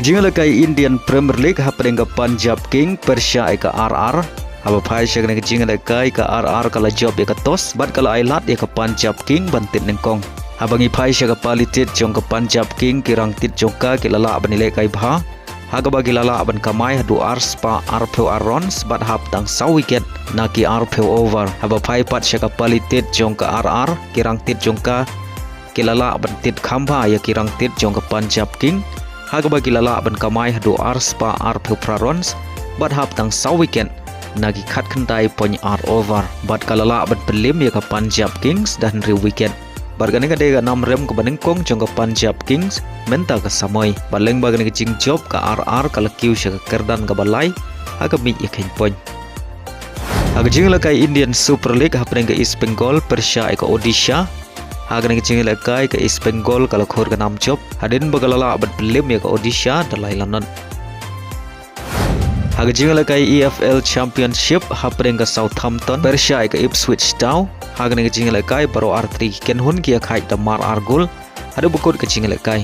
Ialehkai Indian Premier League hapenga Punjab King Persia eka RR. Haba phai shagna Ialehkai ka RR kala job eka tos bat kala ailat eka Punjab King bantit nengkong. Habangi phai shaga palitit jong ka Punjab King kirang tit jongka kilala ban Ialehkai bha. Haga bagi lala ban kamai Haduh spa arpeu arons bat hap tang saw wicket naki arpeu over. Haba phai pat shaga palitit jong ka RR kirang tit jongka kilala ban tit khamba ya kirang tit jong ka Punjab King. Haga bagi lala ban kamai Haduh spa arpeu prarons bat hap tang saw wicket nagi khat khandai point R over bat kalala ban pelim ya ka Punjab Kings dan ri wicket. Bargane ka dega 6 rem ke banengkong jong ka Punjab Kings menta ka samoi baleng bagane ka jing job ka RR kala kiu sha ka kerdan ka balai haga mi Iakhaid point. Haga Ialehkai Indian Super League hapeng ka East Bengal Persia eka Odisha. Haga ne ka Ialehkai ka East Bengal kala khor ka nam job hadin bagalala ban pelim ya ka Odisha dalai lanon. Haga Ialehkai EFL Championship hapeng ka Southampton Persia eka Ipswich Town. Haga ne ka Ialehkai baro R3 Kynhun ki Iakhaid damar argul ada bukut ka Ialehkai.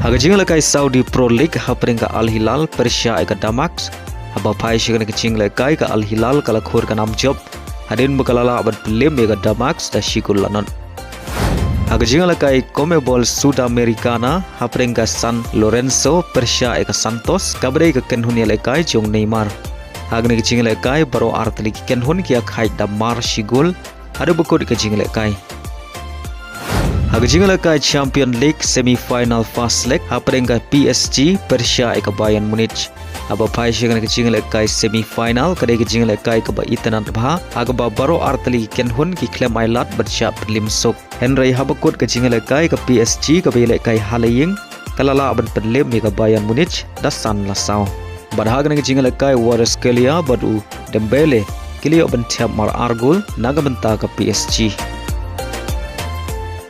Haga Ialehkai Saudi Pro League hapeng ka Al Hilal Persia eka Damax. Haba phai shagna ka Ialehkai ka Al Hilal kala khor ka nam job hadin bakalala ban pelim ya ka Damax da shikul lanon. Haga Ialehkai Comebol Sudamericana hapeng ka San Lorenzo Persia eka Santos kabre ka Kynhun Ialehkai jong Neymar. Haga ne ka Ialehkai baro R3 Kynhun ki Iakhaid damar shigul ada bukut ka Ialehkai. Haga Ialehkai Champion League semi final fast leg hapeng ka PSG Persia eka Bayarn Munich. Haba phai shagna ka Ialehkai semi final kadai ka Ialehkai ka ba itanan bha haga ba baro R3 Kynhun ki klem ailat batsha prelim sok. Henry habakut ka Ialehkai ka PSG ka Ialehkai halaying kalala ban prelim ka Bayarn Munich dasan lasau. Badhaga ne ka Ialehkai Wariskelia badu Dembele kilio ban tiap mar argul naga benta ka PSG.